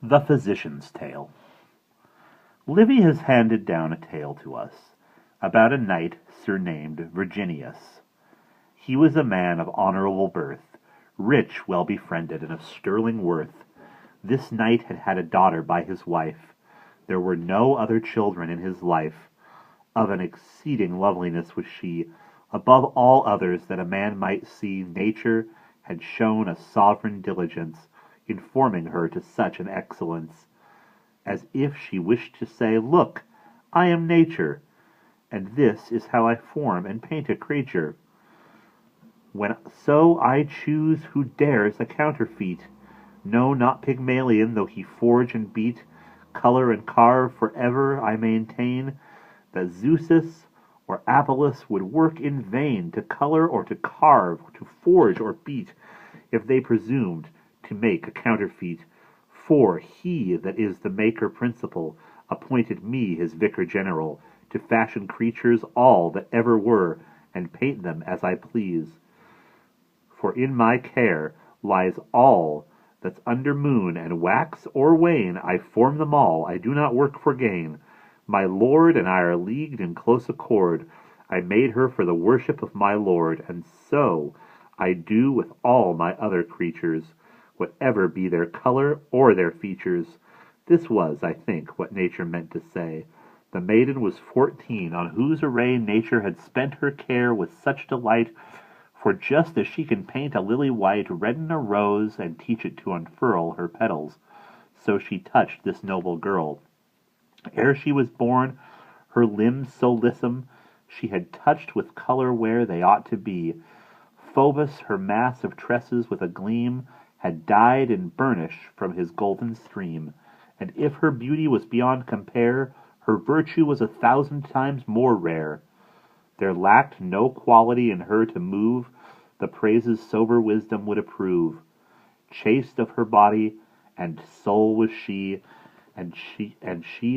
The Physician's Tale. Livy has handed down a tale to us about a knight surnamed Virginius. He was a man of honorable birth, rich, well befriended, and of sterling worth. This knight had had a daughter by his wife. There were no other children in his life. Of an exceeding loveliness was she. Above all others that a man might see, nature had shown a sovereign diligence in forming her to such an excellence, as if she wished to say, Look, I am nature, and this is how I form and paint a creature. When so I choose who dares a counterfeit, no, not Pygmalion, though he forge and beat, color and carve, forever I maintain that Zeusis or Apollos would work in vain to color or to carve, to forge or beat, if they presumed to make a counterfeit. For he that is the maker principal appointed me his vicar general, to fashion creatures all that ever were, and paint them as I please. For in my care lies all that's under moon, and wax or wane, I form them all, I do not work for gain. My lord and I are leagued in close accord. I made her for the worship of my lord, and so I do with all my other creatures, whatever be their color or their features. This was, I think, what nature meant to say. The maiden was 14, on whose array nature had spent her care with such delight, for just as she can paint a lily white, redden a rose, and teach it to unfurl her petals, so she touched this noble girl. Ere she was born, her limbs so lissom, she had touched with color where they ought to be. Phobos, her mass of tresses with a gleam, had dyed and burnished from his golden stream. And if her beauty was beyond compare, her virtue was 1,000 times more rare. There lacked no quality in her to move the praises sober wisdom would approve. Chaste of her body and soul was she, and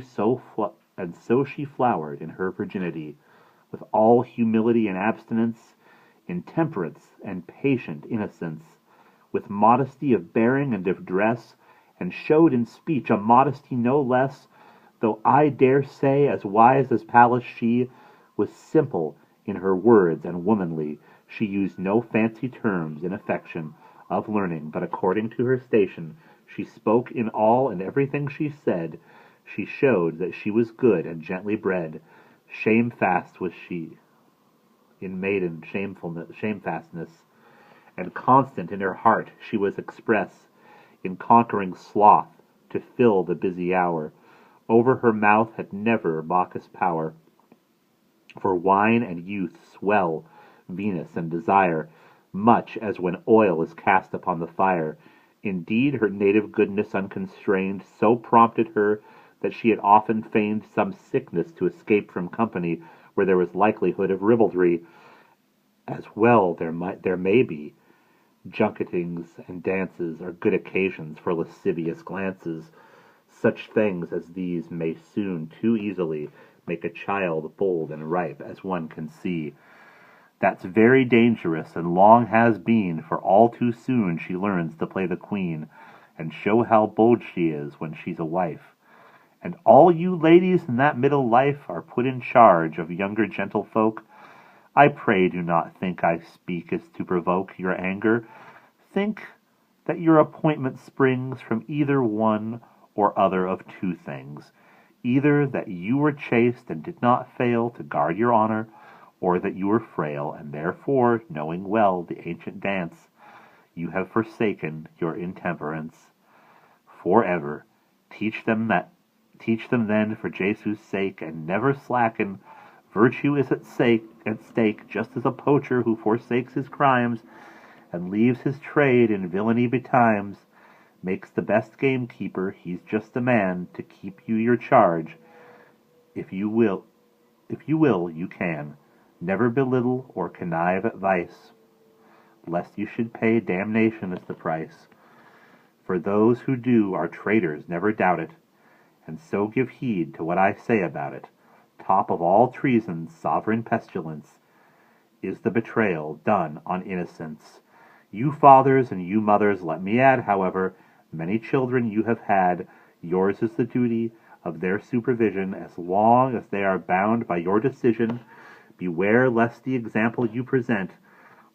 so she flowered in her virginity, with all humility and abstinence, in temperance and patient innocence, with modesty of bearing and of dress, and showed in speech a modesty no less, though I dare say as wise as Pallas she was simple in her words and womanly. She used no fancy terms in affection of learning, but according to her station she spoke in all and everything she said. She showed that she was good and gently bred. Shamefast was she in maiden shamefastness, and constant in her heart she was express, in conquering sloth to fill the busy hour. Over her mouth had never Bacchus power, for wine and youth swell Venus and desire, much as when oil is cast upon the fire. Indeed, her native goodness unconstrained so prompted her that she had often feigned some sickness to escape from company where there was likelihood of ribaldry. As well there may be junketings and dances are good occasions for lascivious glances. Such things as these may soon too easily make a child bold and ripe, as one can see. That's very dangerous, and long has been, for all too soon she learns to play the queen, and show how bold she is when she's a wife. And all you ladies in that middle life are put in charge of younger gentlefolk. I pray do not think I speak as to provoke your anger. Think that your appointment springs from either one or other of two things, either that you were chaste and did not fail to guard your honor, or that you were frail, and therefore, knowing well the ancient dance, you have forsaken your intemperance forever. Teach them then for Jesus' sake, and never slacken. Virtue is at stake, just as a poacher who forsakes his crimes and leaves his trade in villainy betimes makes the best gamekeeper. He's just the man to keep you your charge. If you will, you can. Never belittle or connive at vice, lest you should pay damnation as the price. For those who do are traitors, never doubt it, and so give heed to what I say about it. Top of all treasons, sovereign pestilence, is the betrayal done on innocence. You fathers and you mothers, let me add, however, Many children you have had, yours is the duty of their supervision as long as they are bound by your decision. Beware lest the example you present,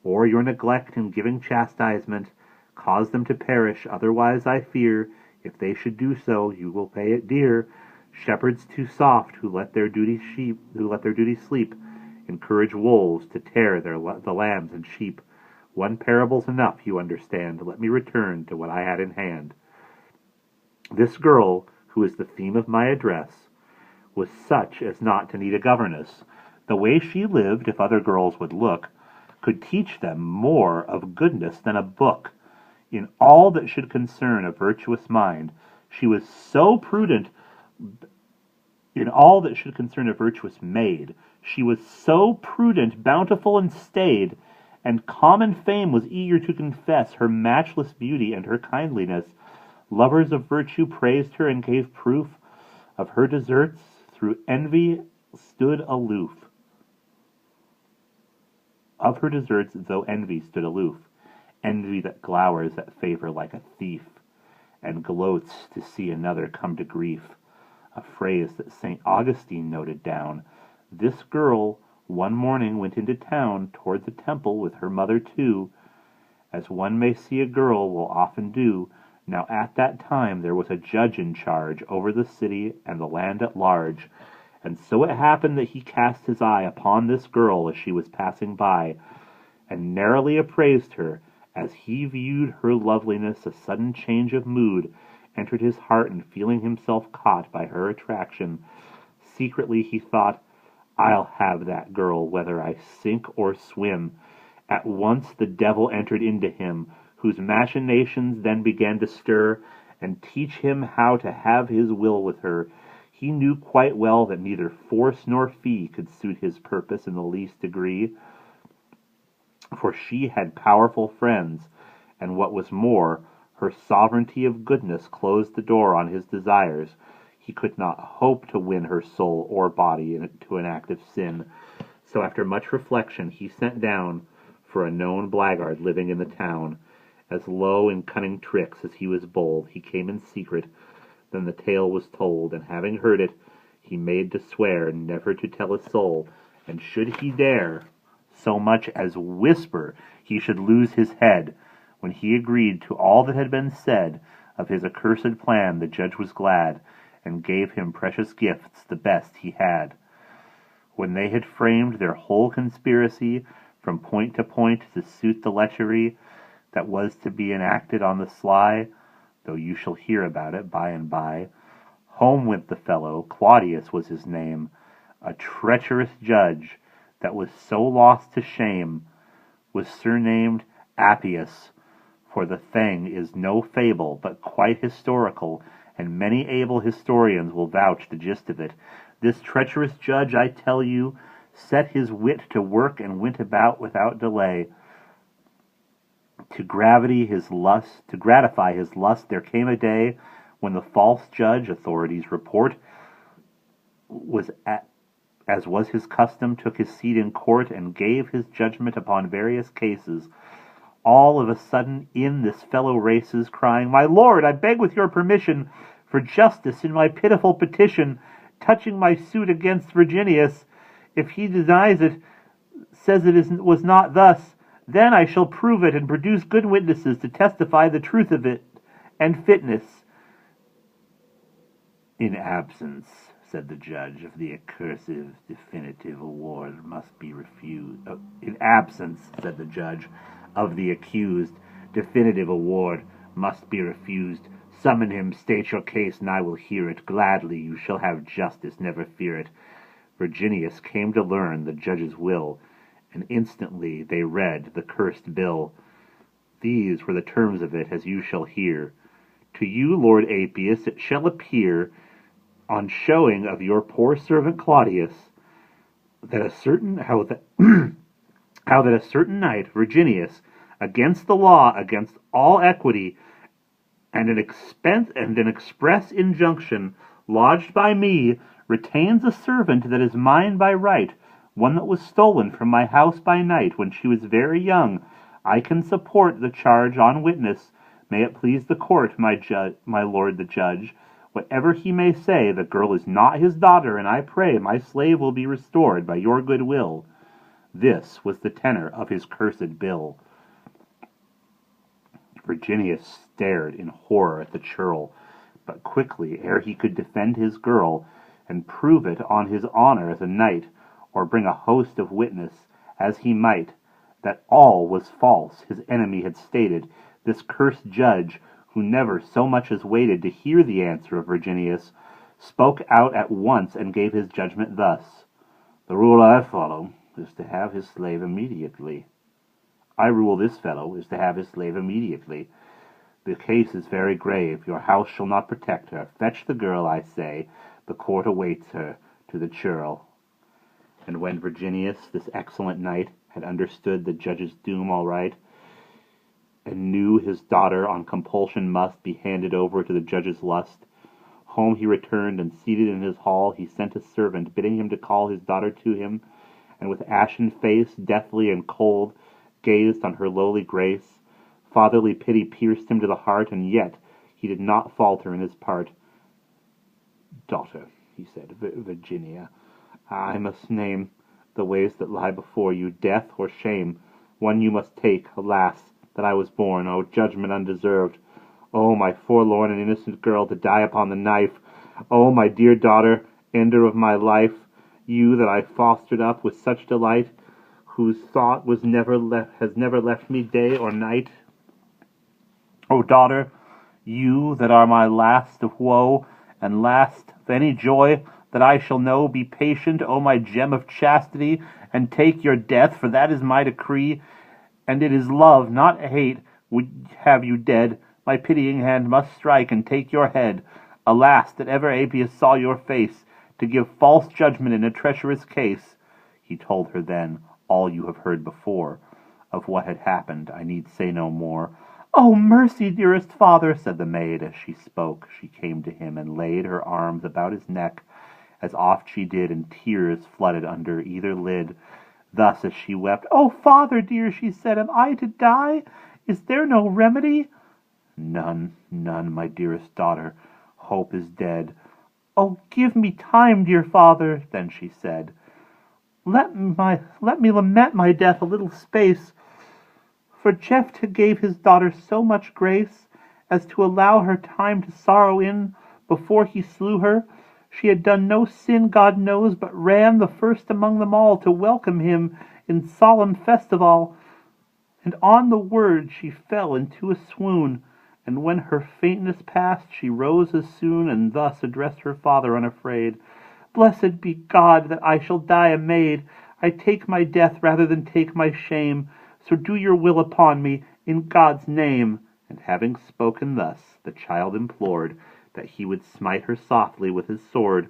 or your neglect in giving chastisement, cause them to perish. Otherwise, I fear, if they should do so, you will pay it dear. Shepherds too soft, who let their duty sleep, encourage wolves to tear the lambs and sheep. One parable's enough, you understand. Let me return to what I had in hand. This girl, who is the theme of my address, was such as not to need a governess. The way she lived, if other girls would look, could teach them more of goodness than a book. In all that should concern a virtuous mind, she was so prudent. In all that should concern a virtuous maid, she was so prudent, bountiful, and staid, and common fame was eager to confess her matchless beauty and her kindliness. Lovers of virtue praised her and gave proof of her deserts. Through envy stood aloof. Of her deserts, though envy stood aloof, envy that glowers at favor like a thief, and gloats to see another come to grief. A phrase that St. Augustine noted down. This girl one morning went into town toward the temple with her mother too, as one may see a girl will often do. Now at that time there was a judge in charge over the city and the land at large, and so it happened that he cast his eye upon this girl as she was passing by, and narrowly appraised her. As he viewed her loveliness, a sudden change of mood entered his heart, and feeling himself caught by her attraction, secretly he thought, I'll have that girl whether I sink or swim. At once the devil entered into him, whose machinations then began to stir, and teach him how to have his will with her. He knew quite well that neither force nor fee could suit his purpose in the least degree, for she had powerful friends, and what was more, her sovereignty of goodness closed the door on his desires. He could not hope to win her soul or body into an act of sin. So after much reflection he sent down for a known blackguard living in the town. As low in cunning tricks as he was bold, he came in secret. Then the tale was told, and having heard it, he made to swear never to tell a soul, and should he dare so much as whisper, he should lose his head. When he agreed to all that had been said of his accursed plan, the judge was glad, and gave him precious gifts, the best he had. When they had framed their whole conspiracy from point to point to suit the lechery that was to be enacted on the sly, though you shall hear about it by and by, home went the fellow. Claudius was his name, a treacherous judge that was so lost to shame, was surnamed Appius. For the thing is no fable, but quite historical, and many able historians will vouch the gist of it. This treacherous judge, I tell you, set his wit to work and went about without delay. To gratify his lust, there came a day when the false judge, authorities report, as was his custom, took his seat in court and gave his judgment upon various cases. All of a sudden in this fellow races, crying, My lord, I beg with your permission for justice in my pitiful petition, touching my suit against Virginius. If he denies it, says was not thus, then I shall prove it and produce good witnesses to testify the truth of it and fitness. In absence, said the judge, of the accursed definitive award must be refused. In absence, said the judge, of the accused, definitive award must be refused. Summon him, state your case, and I will hear it. Gladly you shall have justice, never fear it. Virginius came to learn the judge's will, and instantly they read the cursed bill. These were the terms of it, as you shall hear. To you, Lord Appius, it shall appear, on showing of your poor servant Claudius, that a certain how that a certain knight, Virginius, against the law, against all equity, and an express injunction lodged by me, retains a servant that is mine by right, one that was stolen from my house by night when she was very young. I can support the charge on witness. May it please the court, my lord the judge, whatever he may say, the girl is not his daughter, and I pray my slave will be restored by your good will. This was the tenor of his cursed bill. Virginius stared in horror at the churl, but quickly, ere he could defend his girl, and prove it on his honor as a knight, or bring a host of witness, as he might, that all was false his enemy had stated, this cursed judge, who never so much as waited to hear the answer of Virginius, spoke out at once and gave his judgment thus: The rule I follow is to have his slave immediately. I rule this fellow is to have his slave immediately. The case is very grave. Your house shall not protect her. Fetch the girl, I say. The court awaits her to the churl. And when Virginius, this excellent knight, had understood the judge's doom all right, and knew his daughter on compulsion must be handed over to the judge's lust, home he returned, and seated in his hall he sent a servant, bidding him to call his daughter to him, and with ashen face, deathly and cold, gazed on her lowly grace. Fatherly pity pierced him to the heart, and yet he did not falter in his part. Daughter, he said, Virginia, I must name the ways that lie before you, death or shame. One you must take. Alas, that I was born, O judgment undeserved. O my forlorn and innocent girl, to die upon the knife. O my dear daughter, ender of my life, you that I fostered up with such delight, whose thought has never left me day or night. O daughter, you that are my last of woe, and last of any joy that I shall know, be patient, O my gem of chastity, and take your death, for that is my decree, and it is love, not hate, would have you dead. My pitying hand must strike and take your head. Alas, that ever Apius saw your face, to give false judgment in a treacherous case. He told her then all you have heard before. Of what had happened I need say no more. "Oh, mercy, dearest father," said the maid. As she spoke, she came to him and laid her arms about his neck, as oft she did, and tears flooded under either lid. Thus as she wept, "Oh, father dear," she said, "am I to die? Is there no remedy?" "None, none, my dearest daughter. Hope is dead." "Oh, give me time, dear father," then she said. Let me lament my death a little space. For Geoffrey gave his daughter so much grace as to allow her time to sorrow in before he slew her. She had done no sin, God knows, but ran the first among them all to welcome him in solemn festival. And on the word she fell into a swoon, and when her faintness passed, she rose as soon, and thus addressed her father unafraid: "Blessed be God that I shall die a maid. I take my death rather than take my shame. So do your will upon me, in God's name." And having spoken thus, the child implored that he would smite her softly with his sword.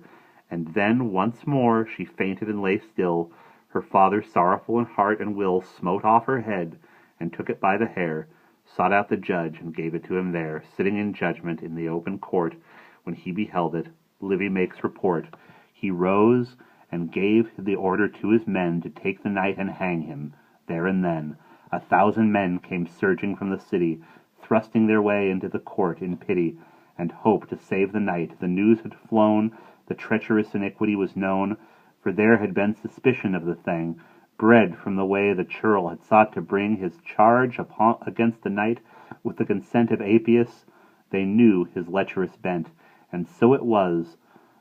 And then once more she fainted and lay still. Her father, sorrowful in heart and will, smote off her head, and took it by the hair, sought out the judge, and gave it to him there, sitting in judgment in the open court. When he beheld it, Livy makes report, he rose and gave the order to his men to take the knight and hang him, there and then. 1,000 men came surging from the city, thrusting their way into the court in pity, and hope to save the knight. The news had flown, the treacherous iniquity was known, for there had been suspicion of the thing, bred from the way the churl had sought to bring his charge against the knight with the consent of Apius. They knew his lecherous bent, and so it was.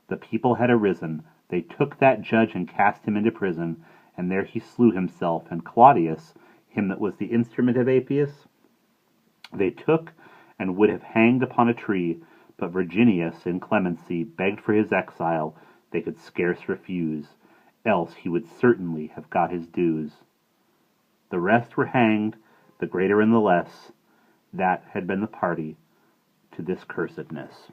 The people had arisen. They took that judge and cast him into prison, and there he slew himself. And Claudius, him that was the instrument of Apius, they took and would have hanged upon a tree, but Virginius, in clemency, begged for his exile. They could scarce refuse, else he would certainly have got his dues. The rest were hanged, the greater and the less. That had been the party to this cursedness.